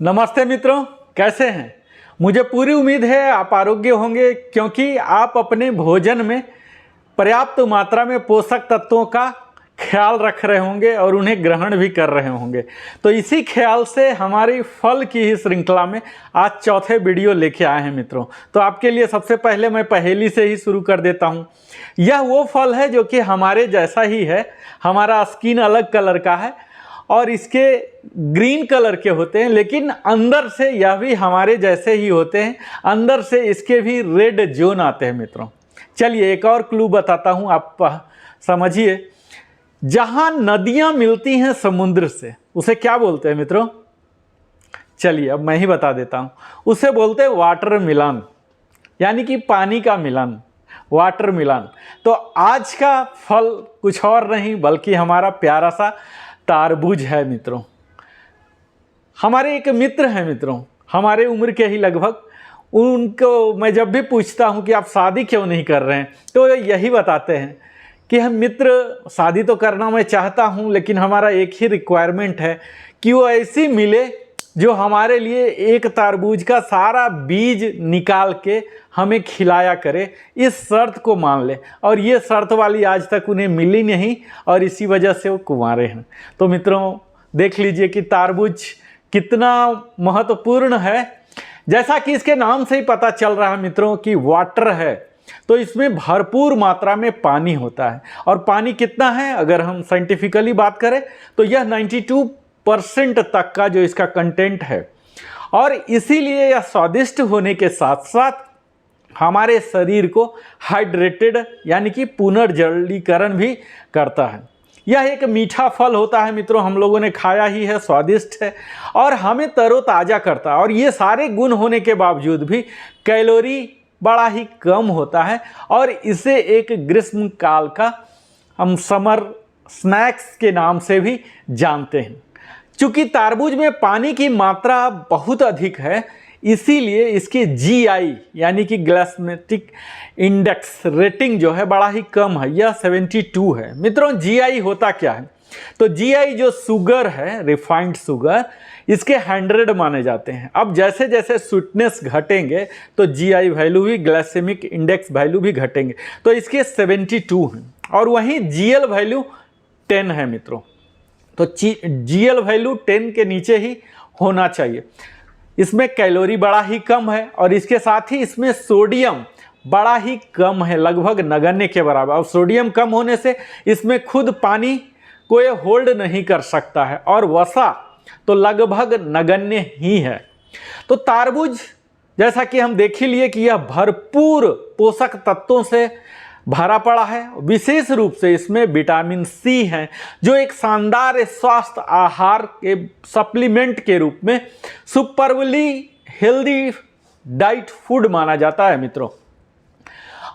नमस्ते मित्रों, कैसे हैं। मुझे पूरी उम्मीद है आप आरोग्य होंगे, क्योंकि आप अपने भोजन में पर्याप्त मात्रा में पोषक तत्वों का ख्याल रख रहे होंगे और उन्हें ग्रहण भी कर रहे होंगे। तो इसी ख्याल से हमारी फल की ही श्रृंखला में आज चौथे वीडियो लेके आए हैं मित्रों। तो आपके लिए सबसे पहले मैं पहेली से ही शुरू कर देता हूँ। यह वो फल है जो कि हमारे जैसा ही है, हमारा स्किन अलग कलर का है और इसके ग्रीन कलर के होते हैं, लेकिन अंदर से यह भी हमारे जैसे ही होते हैं। अंदर से इसके भी रेड जोन आते हैं मित्रों। चलिए एक और क्लू बताता हूँ, आप समझिए। जहाँ नदियाँ मिलती हैं समुद्र से, उसे क्या बोलते हैं मित्रों? चलिए अब मैं ही बता देता हूँ। उसे बोलते हैं वाटर मिलन, यानी कि पानी का मिलन, वाटर मिलन। तो आज का फल कुछ और नहीं बल्कि हमारा प्यारा सा तारबूज है मित्रों। हमारे एक मित्र हैं मित्रों, हमारे उम्र के ही लगभग। उनको मैं जब भी पूछता हूं कि आप शादी क्यों नहीं कर रहे हैं, तो यही बताते हैं कि हम मित्र, शादी तो करना मैं चाहता हूं, लेकिन हमारा एक ही रिक्वायरमेंट है कि वो ऐसी मिले जो हमारे लिए एक तारबूज का सारा बीज निकाल के हमें खिलाया करे। इस शर्त को मान ले, और ये शर्त वाली आज तक उन्हें मिली नहीं और इसी वजह से वो कुंवारे हैं। तो मित्रों देख लीजिए कि तारबूज कितना महत्वपूर्ण है। जैसा कि इसके नाम से ही पता चल रहा है मित्रों कि वाटर है, तो इसमें भरपूर मात्रा में पानी होता है। और पानी कितना है, अगर हम साइंटिफिकली बात करें तो यह 92% तक का जो इसका कंटेंट है। और इसीलिए यह स्वादिष्ट होने के साथ साथ हमारे शरीर को हाइड्रेटेड यानी कि पुनर्जलीकरण भी करता है। यह एक मीठा फल होता है मित्रों, हम लोगों ने खाया ही है, स्वादिष्ट है और हमें तरोताज़ा करता है। और ये सारे गुण होने के बावजूद भी कैलोरी बड़ा ही कम होता है, और इसे एक ग्रीष्म काल का हम समर स्नैक्स के नाम से भी जानते हैं। चूँकि तारबूज में पानी की मात्रा बहुत अधिक है, इसीलिए इसकी जीआई यानी कि ग्लाइसेमिक इंडेक्स रेटिंग जो है बड़ा ही कम है, यह 72 है। मित्रों जीआई होता क्या है? तो जीआई जो शुगर है, रिफाइंड शुगर, इसके 100 माने जाते हैं। अब जैसे जैसे स्वीटनेस घटेंगे तो जीआई वैल्यू भी, ग्लाइसेमिक इंडेक्स वैल्यू भी घटेंगे। तो इसके 72 हैं, और वहीं जीएल वैल्यू 10 है मित्रों। तो जीएल वैल्यू 10 के नीचे ही होना चाहिए। इसमें कैलोरी बड़ा ही कम है, और इसके साथ ही इसमें सोडियम बड़ा ही कम है, लगभग नगण्य के बराबर। और सोडियम कम होने से इसमें खुद पानी को ये होल्ड नहीं कर सकता है, और वसा तो लगभग नगण्य ही है। तो तारबूज जैसा कि हम देख ही लिए कि यह भरपूर पोषक तत्वों से भरा पड़ा है। विशेष रूप से इसमें विटामिन सी है, जो एक शानदार स्वास्थ्य आहार के सप्लीमेंट के रूप में सुपरवली हेल्दी डाइट फूड माना जाता है मित्रों।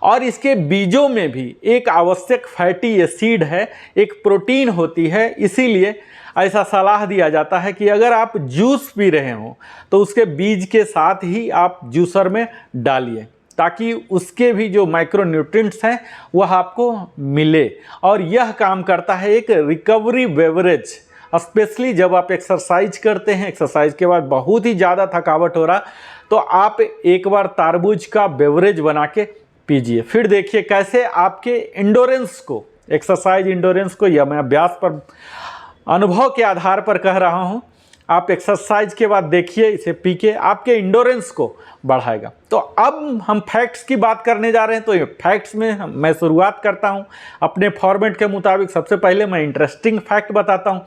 और इसके बीजों में भी एक आवश्यक फैटी एसिड है, एक प्रोटीन होती है। इसीलिए ऐसा सलाह दिया जाता है कि अगर आप जूस पी रहे हो तो उसके बीज के साथ ही आप जूसर में डालिए, ताकि उसके भी जो माइक्रोन्यूट्रिएंट्स हैं वह आपको मिले। और यह काम करता है एक रिकवरी बेवरेज, स्पेशली जब आप एक्सरसाइज करते हैं, एक्सरसाइज के बाद बहुत ही ज़्यादा थकावट हो रहा, तो आप एक बार तारबूज का बेवरेज बना के पीजिए। फिर देखिए कैसे आपके इंडोरेंस को, एक्सरसाइज इंडोरेंस को, यह मैं अभ्यास पर अनुभव के आधार पर कह रहा हूँ, आप एक्सरसाइज के बाद देखिए इसे पी के आपके इंडोरेंस को बढ़ाएगा। तो अब हम फैक्ट्स की बात करने जा रहे हैं। तो ये फैक्ट्स में मैं शुरुआत करता हूँ अपने फॉर्मेट के मुताबिक। सबसे पहले मैं इंटरेस्टिंग फैक्ट बताता हूँ।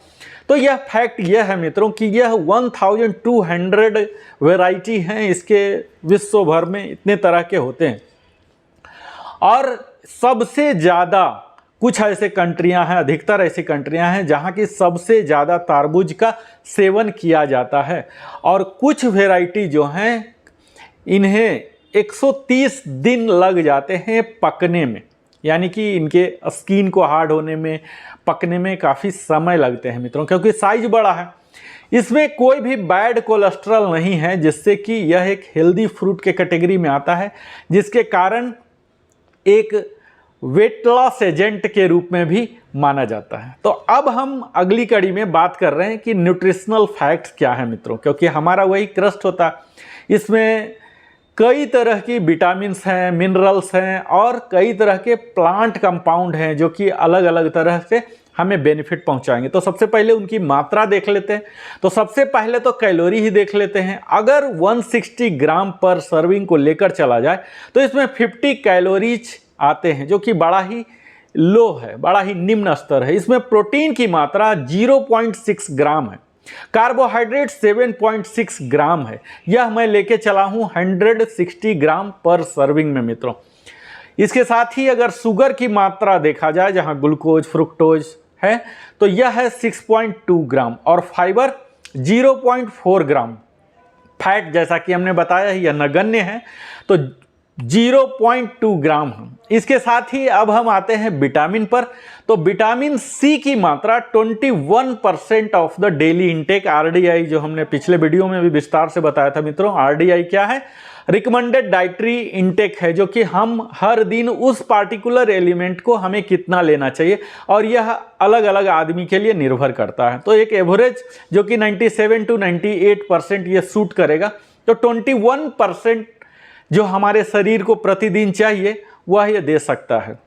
तो यह फैक्ट यह है मित्रों कि यह 1200 वैरायटी हैं इसके, विश्व भर में इतने तरह के होते हैं। और सबसे ज़्यादा कुछ ऐसे कंट्रियां हैं, अधिकतर ऐसी कंट्रियां हैं जहां की सबसे ज़्यादा तारबूज का सेवन किया जाता है। और कुछ वैरायटी जो हैं इन्हें 130 दिन लग जाते हैं पकने में, यानी कि इनके स्किन को हार्ड होने में, पकने में काफ़ी समय लगते हैं मित्रों, क्योंकि साइज बड़ा है। इसमें कोई भी बैड कोलेस्ट्रॉल नहीं है, जिससे कि यह एक हेल्दी फ्रूट के कैटेगरी में आता है, जिसके कारण एक वेट लॉस एजेंट के रूप में भी माना जाता है। तो अब हम अगली कड़ी में बात कर रहे हैं कि न्यूट्रिशनल फैक्ट्स क्या है मित्रों, क्योंकि हमारा वही क्रस्ट होता है। इसमें कई तरह की विटामिन्स हैं, मिनरल्स हैं और कई तरह के प्लांट कंपाउंड हैं जो कि अलग अलग तरह से हमें बेनिफिट पहुंचाएंगे। तो सबसे पहले उनकी मात्रा देख लेते हैं। तो सबसे पहले तो कैलोरी ही देख लेते हैं। अगर 160 ग्राम पर सर्विंग को लेकर चला जाए तो इसमें 50 कैलोरीज आते हैं, जो कि बड़ा ही लो है, बड़ा ही निम्न स्तर है। इसमें प्रोटीन की मात्रा 0.6 ग्राम है, कार्बोहाइड्रेट 7.6 ग्राम है। यह मैं लेके चला हूं 160 ग्राम पर सर्विंग में मित्रों। इसके साथ ही अगर शुगर की मात्रा देखा जाए, जहां ग्लूकोज फ्रुक्टोज है, तो यह है 6.2 ग्राम और फाइबर 0.4 ग्राम। फैट जैसा कि हमने बताया यह नगण्य है, तो 0.2 ग्राम है। इसके साथ ही अब हम आते हैं विटामिन पर। तो विटामिन सी की मात्रा 21% of the daily intake, RDI जो हमने पिछले वीडियो में भी विस्तार से बताया था मित्रों। आरडीआई क्या है? रिकमेंडेड डाइटरी इंटेक है, जो कि हम हर दिन उस पार्टिकुलर एलिमेंट को हमें कितना लेना चाहिए और यह अलग अलग आदमी के लिए निर्भर करता है। तो एक एवरेज जो कि 97 to 98% ये सूट करेगा। तो 21% जो हमारे शरीर को प्रतिदिन चाहिए वह ये दे सकता है।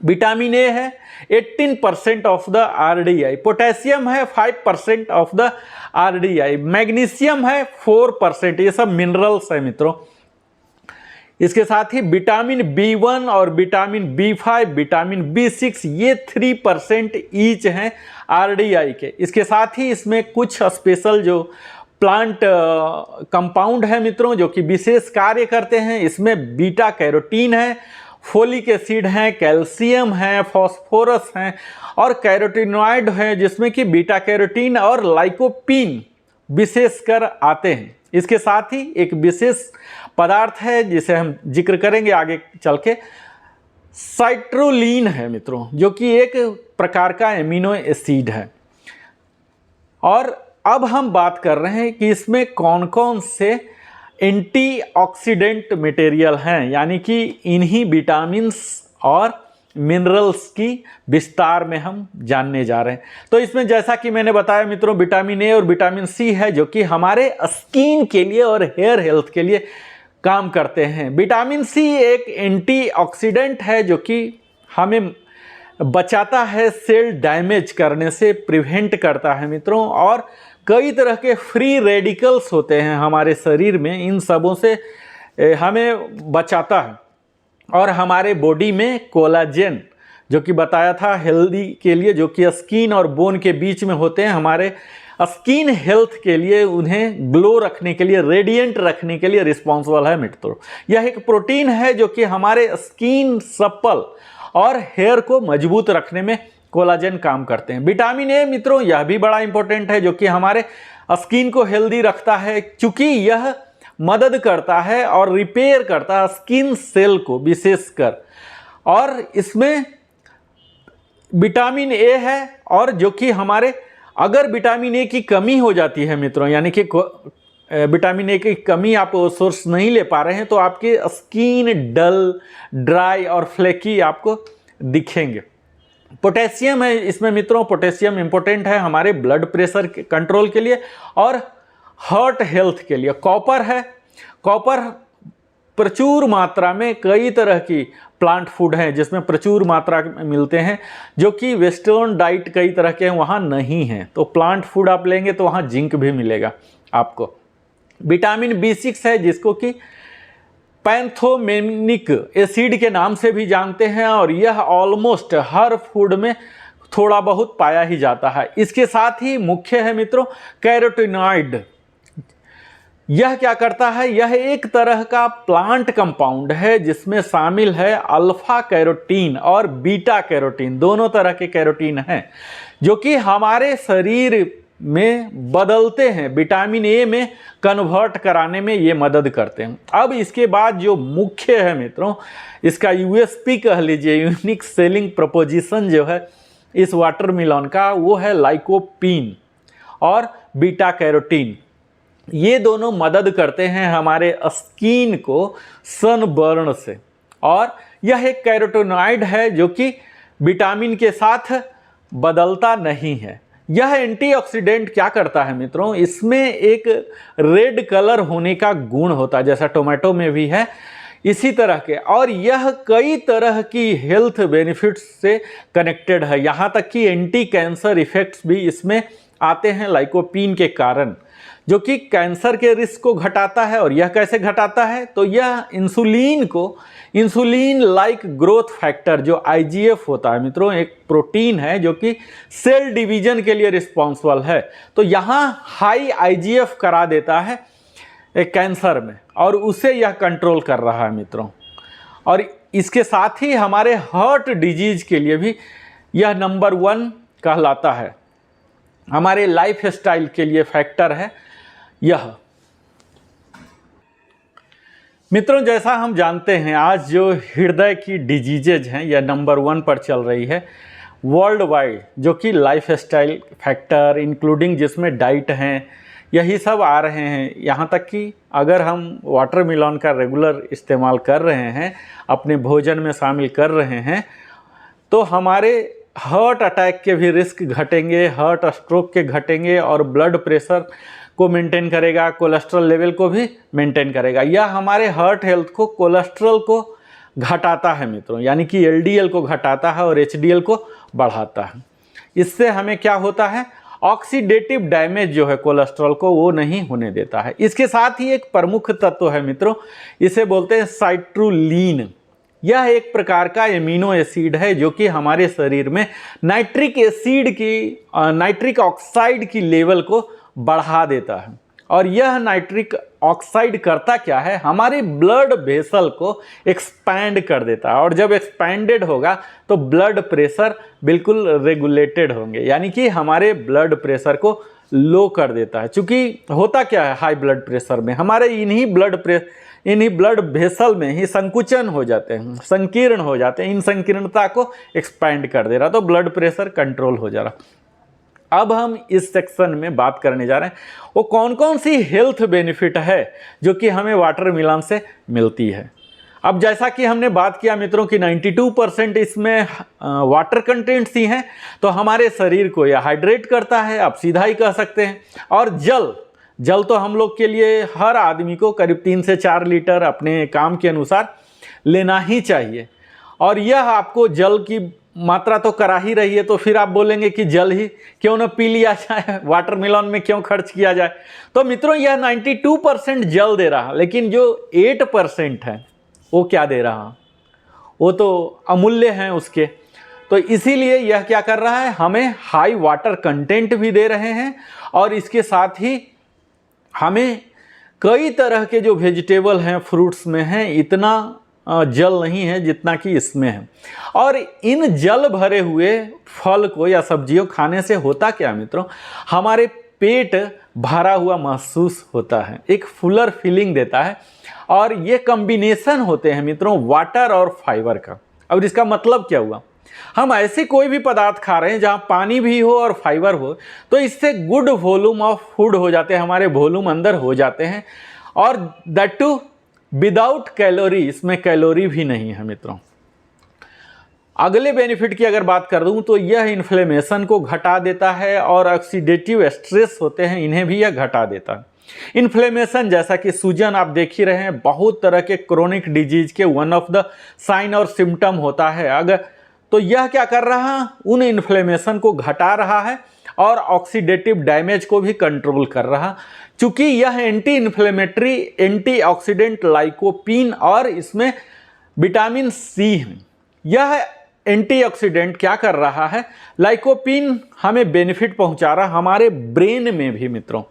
विटामिन ए है 18% ऑफ द आरडीआई, पोटेशियम है 5% ऑफ द आरडीआई, मैग्नीशियम है 4%। ये सब मिनरल्स है मित्रों। इसके साथ ही विटामिन B1 और विटामिन B5, विटामिन B6 ये 3% ईच हैं आरडीआई के। इसके साथ ही इसमें कुछ स्पेशल जो प्लांट कंपाउंड है मित्रों, जो कि विशेष कार्य करते हैं। इसमें बीटा कैरोटीन है, फोलिक एसिड है, कैल्शियम है, फास्फोरस है और कैरोटीनॉइड है, जिसमें कि बीटा कैरोटीन और लाइकोपीन विशेषकर आते हैं। इसके साथ ही एक विशेष पदार्थ है जिसे हम जिक्र करेंगे आगे चल के, साइट्रोलिन है मित्रों, जो कि एक प्रकार का एमिनो एसिड है। और अब हम बात कर रहे हैं कि इसमें कौन कौन से एंटीऑक्सीडेंट मटेरियल हैं, यानी कि इन्हीं विटामिन्स और मिनरल्स की विस्तार में हम जानने जा रहे हैं। तो इसमें जैसा कि मैंने बताया मित्रों, विटामिन ए और विटामिन सी है, जो कि हमारे स्किन के लिए और हेयर हेल्थ के लिए काम करते हैं। विटामिन सी एक एंटीऑक्सीडेंट है जो कि हमें बचाता है सेल डैमेज करने से, प्रिवेंट करता है मित्रों। और कई तरह के फ्री रेडिकल्स होते हैं हमारे शरीर में, इन सबों से हमें बचाता है। और हमारे बॉडी में कोलाजेन, जो कि बताया था हेल्दी के लिए, जो कि स्किन और बोन के बीच में होते हैं, हमारे स्किन हेल्थ के लिए, उन्हें ग्लो रखने के लिए, रेडिएंट रखने के लिए रिस्पॉन्सिबल है मित्रों। यह एक प्रोटीन है जो कि हमारे स्किन सप्पल और हेयर को मजबूत रखने में कोलाजेन काम करते हैं। विटामिन ए मित्रों यह भी बड़ा इंपॉर्टेंट है, जो कि हमारे स्किन को हेल्दी रखता है, क्योंकि यह मदद करता है और रिपेयर करता है स्किन सेल को विशेषकर। और इसमें विटामिन ए है, और जो कि हमारे अगर विटामिन ए की कमी हो जाती है मित्रों, यानी कि विटामिन ए की कमी आप सोर्स नहीं ले पा रहे हैं, तो आपके स्किन डल, ड्राई और फ्लेकी आपको दिखेंगे। पोटेशियम है इसमें मित्रों, पोटेशियम इंपॉर्टेंट है हमारे ब्लड प्रेशर कंट्रोल के लिए और हार्ट हेल्थ के लिए। कॉपर है, कॉपर प्रचुर मात्रा में कई तरह की प्लांट फूड हैं जिसमें प्रचुर मात्रा में मिलते हैं, जो कि वेस्टर्न डाइट कई तरह के वहाँ नहीं हैं। तो प्लांट फूड आप लेंगे तो वहाँ जिंक भी मिलेगा आपको। विटामिन B6 है, जिसको कि पैंथोमेनिक एसिड के नाम से भी जानते हैं, और यह ऑलमोस्ट हर फूड में थोड़ा बहुत पाया ही जाता है। इसके साथ ही मुख्य है मित्रों कैरोटीनॉइड। यह क्या करता है? यह एक तरह का प्लांट कंपाउंड है जिसमें शामिल है अल्फा कैरोटीन और बीटा कैरोटीन, दोनों तरह के कैरोटीन हैं, जो कि हमारे शरीर में बदलते हैं, विटामिन ए में कन्वर्ट कराने में ये मदद करते हैं। अब इसके बाद जो मुख्य है मित्रों, इसका यूएसपी कह लीजिए, यूनिक सेलिंग प्रपोजिशन जो है इस वाटरमेलन का, वो है लाइकोपीन और बीटा कैरोटीन। ये दोनों मदद करते हैं हमारे स्किन को सनबर्न से, और यह एक कैरोटीनॉइड है जो कि विटामिन के साथ बदलता नहीं है। यह एंटीऑक्सीडेंट क्या करता है मित्रों, इसमें एक रेड कलर होने का गुण होता है, जैसा टोमेटो में भी है इसी तरह के, और यह कई तरह की हेल्थ बेनिफिट्स से कनेक्टेड है। यहाँ तक कि एंटी कैंसर इफेक्ट्स भी इसमें आते हैं लाइकोपीन के कारण, जो कि कैंसर के रिस्क को घटाता है। और यह कैसे घटाता है, तो यह इंसुलिन लाइक ग्रोथ फैक्टर जो IGF होता है मित्रों, एक प्रोटीन है जो कि सेल डिवीजन के लिए रिस्पॉन्सिबल है, तो यहाँ हाई IGF करा देता है एक कैंसर में, और उसे यह कंट्रोल कर रहा है मित्रों। और इसके साथ ही हमारे हार्ट डिजीज के लिए भी यह नंबर 1 कहलाता है, हमारे लाइफ स्टाइल के लिए फैक्टर है यह। मित्रों, जैसा हम जानते हैं आज जो हृदय की डिजीजेज हैं यह नंबर 1 पर चल रही है वर्ल्ड वाइड, जो कि लाइफ स्टाइल फैक्टर इंक्लूडिंग जिसमें डाइट हैं, यही सब आ रहे हैं। यहाँ तक कि अगर हम वाटरमेलन का रेगुलर इस्तेमाल कर रहे हैं, अपने भोजन में शामिल कर रहे हैं, तो हमारे हार्ट अटैक के भी रिस्क घटेंगे, हार्ट स्ट्रोक के घटेंगे, और ब्लड प्रेशर को मेंटेन करेगा, कोलेस्ट्रॉल लेवल को भी मेंटेन करेगा। यह हमारे हार्ट हेल्थ को, कोलेस्ट्रॉल को घटाता है मित्रों, यानी कि LDL को घटाता है और HDL को बढ़ाता है। इससे हमें क्या होता है, ऑक्सीडेटिव डैमेज जो है कोलेस्ट्रॉल को, वो नहीं होने देता है। इसके साथ ही एक प्रमुख तत्व है मित्रों, इसे बोलते हैं साइट्रुलिन। यह एक प्रकार का एमिनो एसिड है जो कि हमारे शरीर में नाइट्रिक ऑक्साइड की लेवल को बढ़ा देता है। और यह नाइट्रिक ऑक्साइड करता क्या है, हमारे ब्लड वेसल को एक्सपैंड कर देता है, और जब एक्सपैंडेड होगा तो ब्लड प्रेशर बिल्कुल रेगुलेटेड होंगे, यानी कि हमारे ब्लड प्रेशर को लो कर देता है। चूँकि होता क्या है हाई ब्लड प्रेशर में, हमारे इन्हीं ब्लड वेसल में ही संकुचन हो जाते हैं, संकीर्ण हो जाते हैं, इन संकीर्णता को एक्सपैंड कर दे रहा, तो ब्लड प्रेशर कंट्रोल हो जा रहा। अब हम इस सेक्शन में बात करने जा रहे हैं वो कौन कौन सी हेल्थ बेनिफिट है जो कि हमें वाटरमेलन से मिलती है। अब जैसा कि हमने बात किया मित्रों कि 92% इसमें वाटर कंटेंट्स ही हैं, तो हमारे शरीर को यह हाइड्रेट करता है, आप सीधा ही कह सकते हैं। और जल तो हम लोग के लिए, हर आदमी को करीब 3 से 4 लीटर अपने काम के अनुसार लेना ही चाहिए। और यह आपको जल की मात्रा तो करा ही रही है, तो फिर आप बोलेंगे कि जल ही क्यों ना पी लिया जाए, वाटरमेलन में क्यों खर्च किया जाए। तो मित्रों यह 92% जल दे रहा, लेकिन जो 8% है वो क्या दे रहा, वो तो अमूल्य हैं उसके। तो इसीलिए यह क्या कर रहा है, हमें हाई वाटर कंटेंट भी दे रहे हैं, और इसके साथ ही हमें कई तरह के जो वेजिटेबल हैं, फ्रूट्स में हैं, इतना जल नहीं है जितना कि इसमें है। और इन जल भरे हुए फल को या सब्जियों खाने से होता क्या मित्रों, हमारे पेट भरा हुआ महसूस होता है, एक फुलर फीलिंग देता है। और ये कॉम्बिनेशन होते हैं मित्रों वाटर और फाइबर का। अब इसका मतलब क्या हुआ, हम ऐसे कोई भी पदार्थ खा रहे हैं जहाँ पानी भी हो और फाइबर हो, तो इससे गुड वॉल्यूम ऑफ फूड हो जाते हैं, हमारे वॉल्यूम अंदर हो जाते हैं, और दैट टू विदाउट कैलोरी, इसमें कैलोरी भी नहीं है मित्रों। अगले बेनिफिट की अगर बात कर दूं तो यह इन्फ्लेमेशन को घटा देता है, और ऑक्सीडेटिव स्ट्रेस होते हैं इन्हें भी यह घटा देता है। इन्फ्लेमेशन जैसा कि सूजन आप देख ही रहे हैं, बहुत तरह के क्रोनिक डिजीज के वन ऑफ द साइन और सिम्टम होता है। अगर तो यह क्या कर रहा है, उन इन्फ्लेमेशन को घटा रहा है और ऑक्सीडेटिव डैमेज को भी कंट्रोल कर रहा। चूंकि यह एंटी इन्फ्लेमेटरी, एंटीऑक्सीडेंट लाइकोपीन और इसमें विटामिन सी है। यह एंटीऑक्सीडेंट क्या कर रहा है, लाइकोपीन हमें बेनिफिट पहुंचा रहा हमारे ब्रेन में भी मित्रों।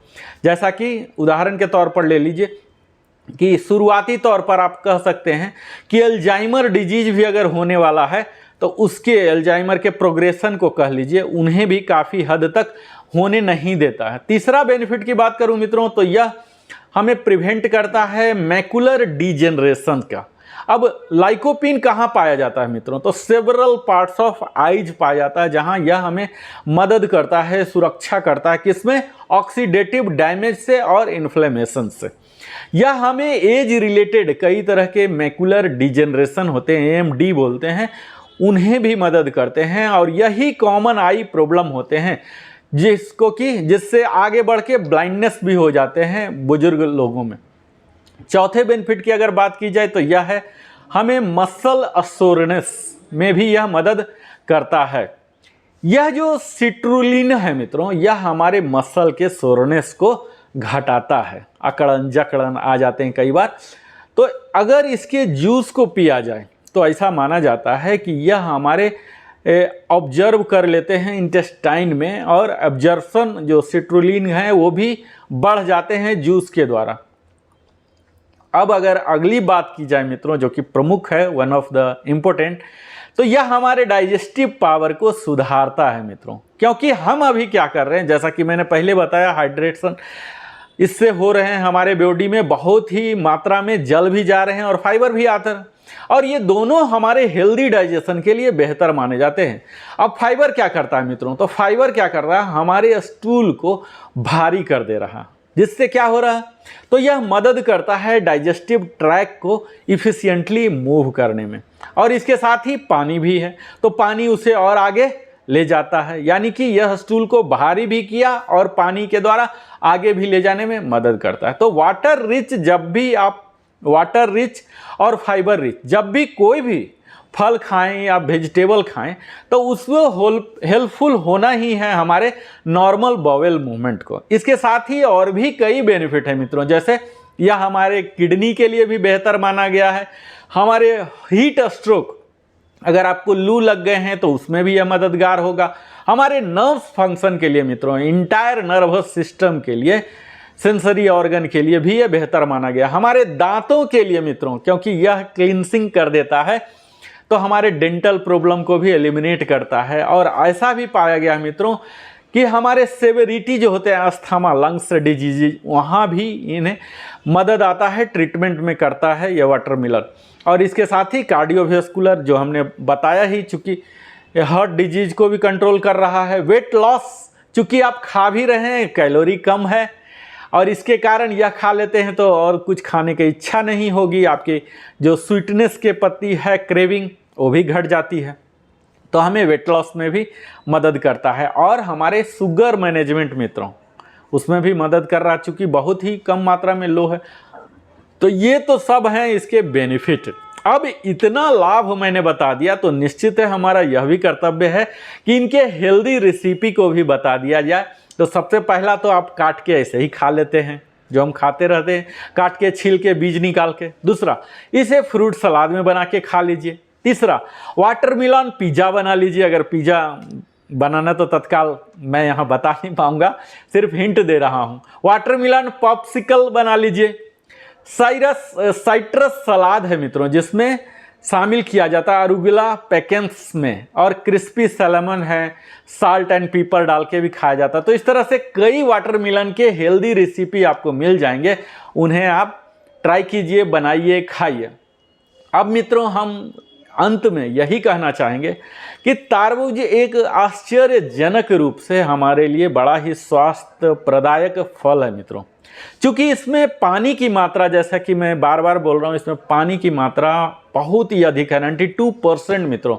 जैसा कि उदाहरण के तौर पर ले लीजिए कि शुरुआती तौर पर आप कह सकते हैं कि अल्जाइमर डिजीज भी अगर होने वाला है तो उसके अल्जाइमर के प्रोग्रेशन को कह लीजिए, उन्हें भी काफ़ी हद तक होने नहीं देता है। तीसरा बेनिफिट की बात करूं मित्रों तो यह हमें प्रिवेंट करता है मैकुलर डिजेनरेशन का। अब लाइकोपीन कहाँ पाया जाता है मित्रों? तो सेवरल पार्ट्स ऑफ आइज पाया जाता है, जहाँ यह हमें मदद करता है, सुरक्षा करता है, किसमें? ऑक्सीडेटिव डैमेज से और इन्फ्लेमेशन से। यह हमें एज रिलेटेड कई तरह के मैकुलर डिजेनरेशन होते हैं, AMD बोलते हैं, उन्हें भी मदद करते हैं। और यही कॉमन आई प्रॉब्लम होते हैं जिससे आगे बढ़ के ब्लाइंडनेस भी हो जाते हैं बुजुर्ग लोगों में। चौथे बेनिफिट की अगर बात की जाए तो यह है हमें मसल सोरनेस में भी यह मदद करता है। यह जो सिट्रुलिन है मित्रों, यह हमारे मसल के सोरनेस को घटाता है, अकड़न जकड़न आ जाते हैं कई बार। तो अगर इसके जूस को पिया जाए तो ऐसा माना जाता है कि यह हमारे ऑब्जर्व कर लेते हैं इंटेस्टाइन में, और एब्जर्प्शन जो सिट्रुलिन है वो भी बढ़ जाते हैं जूस के द्वारा। अब अगर अगली बात की जाए मित्रों, जो कि प्रमुख है, वन ऑफ द इम्पोर्टेंट, तो यह हमारे डाइजेस्टिव पावर को सुधारता है मित्रों। क्योंकि हम अभी क्या कर रहे हैं, जैसा कि मैंने पहले बताया, हाइड्रेशन इससे हो रहे हैं, हमारे बॉडी में बहुत ही मात्रा में जल भी जा रहे हैं और फाइबर भी आता है, और ये दोनों हमारे हेल्दी डाइजेशन के लिए बेहतर माने जाते हैं। अब फाइबर क्या करता है मित्रों? तो फाइबर क्या कर रहा है, हमारे स्टूल को भारी कर दे रहा है, जिससे क्या हो रहा है, तो यह मदद करता है डाइजेस्टिव ट्रैक को इफिशिएंटली मूव करने में। और इसके साथ ही पानी भी है, तो पानी उसे और आगे ले जाता है, यानी कि यह स्टूल को भारी भी किया और पानी के द्वारा आगे भी ले जाने में मदद करता है। तो वाटर रिच और फाइबर रिच जब भी कोई भी फल खाएं या वेजिटेबल खाएं, तो उसमें हेल्पफुल होना ही है हमारे नॉर्मल बॉवेल मूवमेंट को। इसके साथ ही और भी कई बेनिफिट है मित्रों, जैसे यह हमारे किडनी के लिए भी बेहतर माना गया है। हमारे हीट स्ट्रोक, अगर आपको लू लग गए हैं तो उसमें भी यह मददगार होगा। हमारे नर्व्स फंक्शन के लिए मित्रों, इंटायर नर्वस सिस्टम के लिए, सेंसरी ऑर्गन के लिए भी यह बेहतर माना गया। हमारे दांतों के लिए मित्रों, क्योंकि यह क्लींसिंग कर देता है, तो हमारे डेंटल प्रॉब्लम को भी एलिमिनेट करता है। और ऐसा भी पाया गया है मित्रों कि हमारे सेवेरिटी जो होते हैं अस्थमा, लंग्स डिजीज, वहाँ भी इन्हें मदद आता है, ट्रीटमेंट में करता है यह वाटरमेलन। और इसके साथ ही कार्डियोवास्कुलर, जो हमने बताया ही, चूँकि हार्ट डिजीज को भी कंट्रोल कर रहा है। वेट लॉस, चूँकि आप खा भी रहे हैं, कैलोरी कम है, और इसके कारण यह खा लेते हैं तो और कुछ खाने की इच्छा नहीं होगी, आपके जो स्वीटनेस के प्रति है क्रेविंग, वो भी घट जाती है, तो हमें वेट लॉस में भी मदद करता है। और हमारे शुगर मैनेजमेंट मित्रों, उसमें भी मदद कर रहा, चूँकि बहुत ही कम मात्रा में लो है। तो ये तो सब हैं इसके बेनिफिट। अब इतना लाभ मैंने बता दिया, तो निश्चित है हमारा यह भी कर्तव्य है कि इनके हेल्दी रेसिपी को भी बता दिया जाए। तो सबसे पहला तो आप काट के ऐसे ही खा लेते हैं, जो हम खाते रहते हैं, काट के छील के बीज निकाल के। दूसरा, इसे फ्रूट सलाद में बना के खा लीजिए। तीसरा, वाटरमेलन पिज़्ज़ा बना लीजिए। अगर पिज़्ज़ा बनाना तो तत्काल मैं यहाँ बता नहीं पाऊँगा, सिर्फ हिंट दे रहा हूँ। वाटरमेलन पॉप्सिकल बना लीजिए। साइट्रस सलाद है मित्रों, जिसमें शामिल किया जाता है अरुगुला पेकेंस में, और क्रिस्पी सैलमन है, साल्ट एंड पेपर डाल के भी खाया जाता है। तो इस तरह से कई वाटरमेलन के हेल्दी रेसिपी आपको मिल जाएंगे, उन्हें आप ट्राई कीजिए, बनाइए, खाइए। अब मित्रों, हम अंत में यही कहना चाहेंगे कि तारबूज एक आश्चर्यजनक रूप से हमारे लिए बड़ा ही स्वास्थ्य प्रदायक फल है मित्रों। चूँकि इसमें पानी की मात्रा, जैसा कि मैं बार बार बोल रहा हूँ, इसमें पानी की मात्रा बहुत ही अधिक है, 92% मित्रों।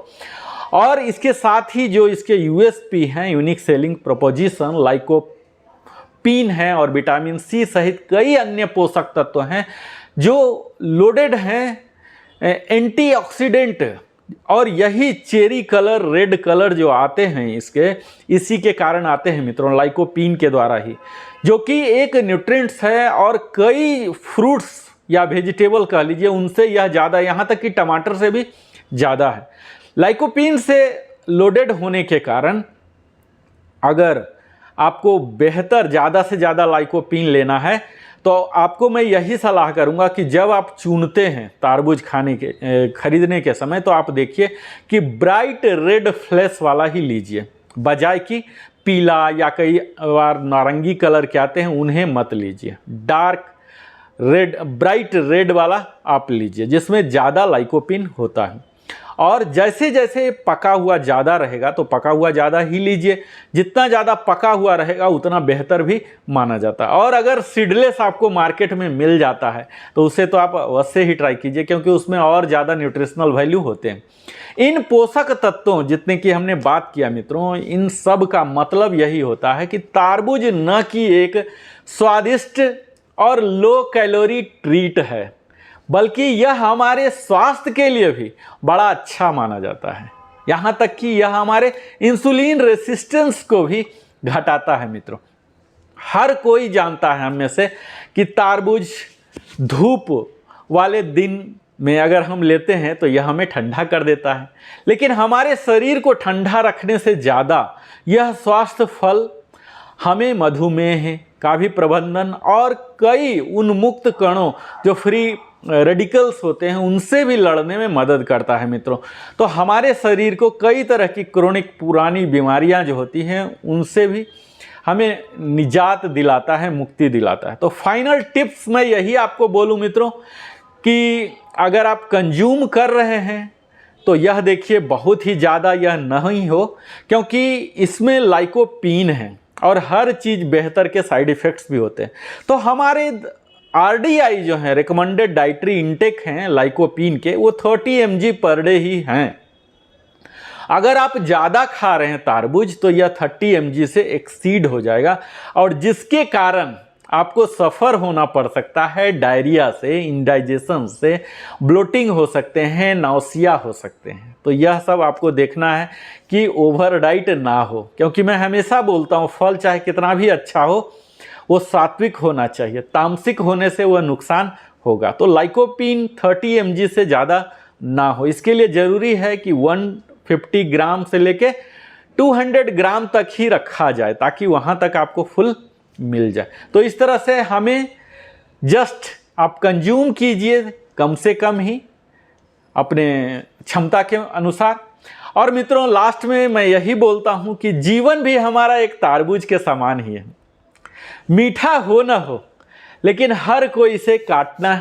और इसके साथ ही जो इसके USP हैं, यूनिक सेलिंग प्रोपोजिशन, लाइकोपीन है और विटामिन C सहित कई अन्य पोषक तत्व हैं जो लोडेड हैं एंटीऑक्सीडेंट। और यही चेरी कलर, रेड कलर जो आते हैं इसके, इसी के कारण आते हैं मित्रों, लाइकोपीन के द्वारा ही, जो कि एक न्यूट्रिएंट्स है। और कई फ्रूट्स या वेजिटेबल कह लीजिए, उनसे यह ज़्यादा, यहाँ तक कि टमाटर से भी ज़्यादा है। लाइकोपीन से लोडेड होने के कारण अगर आपको बेहतर, ज़्यादा से ज़्यादा लाइकोपीन लेना है, तो आपको मैं यही सलाह करूंगा कि जब आप चुनते हैं तारबूज खरीदने के समय, तो आप देखिए कि ब्राइट रेड फ्लैश वाला ही लीजिए, बजाय कि पीला या कई बार नारंगी कलर के आते हैं, उन्हें मत लीजिए। डार्क रेड, ब्राइट रेड वाला आप लीजिए जिसमें ज़्यादा लाइकोपिन होता है। और जैसे जैसे पका हुआ ज़्यादा रहेगा तो पका हुआ ज़्यादा ही लीजिए, जितना ज़्यादा पका हुआ रहेगा उतना बेहतर भी माना जाता है। और अगर सीडलेस आपको मार्केट में मिल जाता है तो उसे तो आप अवश्य ही ट्राई कीजिए, क्योंकि उसमें और ज़्यादा न्यूट्रिशनल वैल्यू होते हैं। इन पोषक तत्वों जितने की हमने बात किया मित्रों, इन सब का मतलब यही होता है कि तारबूज न कि एक स्वादिष्ट और लो कैलोरी ट्रीट है, बल्कि यह हमारे स्वास्थ्य के लिए भी बड़ा अच्छा माना जाता है। यहाँ तक कि यह हमारे इंसुलिन रेसिस्टेंस को भी घटाता है मित्रों। हर कोई जानता है हम में से कि तारबूज धूप वाले दिन में अगर हम लेते हैं तो यह हमें ठंडा कर देता है, लेकिन हमारे शरीर को ठंडा रखने से ज़्यादा यह स्वास्थ्य फल हमें मधुमेह का भी प्रबंधन और कई उन्मुक्त कणों जो फ्री रेडिकल्स होते हैं उनसे भी लड़ने में मदद करता है मित्रों। तो हमारे शरीर को कई तरह की क्रोनिक पुरानी बीमारियां जो होती हैं उनसे भी हमें निजात दिलाता है, मुक्ति दिलाता है। तो फाइनल टिप्स मैं यही आपको बोलूं मित्रों कि अगर आप कंज्यूम कर रहे हैं तो यह देखिए बहुत ही ज़्यादा यह नहीं हो, क्योंकि इसमें लाइकोपीन है और हर चीज़ बेहतर के साइड इफ़ेक्ट्स भी होते हैं। तो हमारे RDI जो है रिकमेंडेड डाइटरी इंटेक हैं लाइकोपीन के, वो 30 mg पर डे ही हैं। अगर आप ज़्यादा खा रहे हैं तारबूज तो यह 30 mg से एक्सीड हो जाएगा, और जिसके कारण आपको सफ़र होना पड़ सकता है डायरिया से, इंडाइजेशन से, ब्लोटिंग हो सकते हैं, नाउसिया हो सकते हैं। तो यह सब आपको देखना है कि ओवर डाइट ना हो, क्योंकि मैं हमेशा बोलता हूँ फल चाहे कितना भी अच्छा हो वो सात्विक होना चाहिए, तामसिक होने से वह नुकसान होगा। तो लाइकोपीन 30 mg से ज़्यादा ना हो, इसके लिए ज़रूरी है कि 150 ग्राम से लेके 200 ग्राम तक ही रखा जाए, ताकि वहाँ तक आपको फुल मिल जाए। तो इस तरह से हमें जस्ट आप कंज्यूम कीजिए कम से कम ही अपने क्षमता के अनुसार। और मित्रों लास्ट में मैं यही बोलता हूँ कि जीवन भी हमारा एक तारबूज के समान ही है, मीठा हो ना हो, लेकिन हर कोई इसे काटना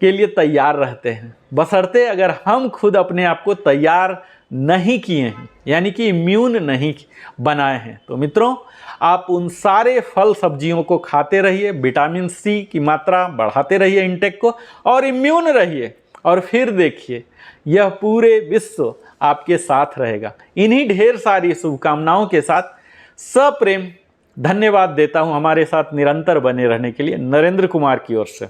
के लिए तैयार रहते हैं, बशर्ते अगर हम खुद अपने आप को तैयार नहीं किए हैं, यानी कि इम्यून नहीं बनाए हैं। तो मित्रों आप उन सारे फल सब्जियों को खाते रहिए, विटामिन सी की मात्रा बढ़ाते रहिए इंटेक को, और इम्यून रहिए, और फिर देखिए यह पूरे विश्व आपके साथ रहेगा। इन्हीं ढेर सारी शुभकामनाओं के साथ सप्रेम धन्यवाद देता हूं हमारे साथ निरंतर बने रहने के लिए। नरेंद्र कुमार की ओर से।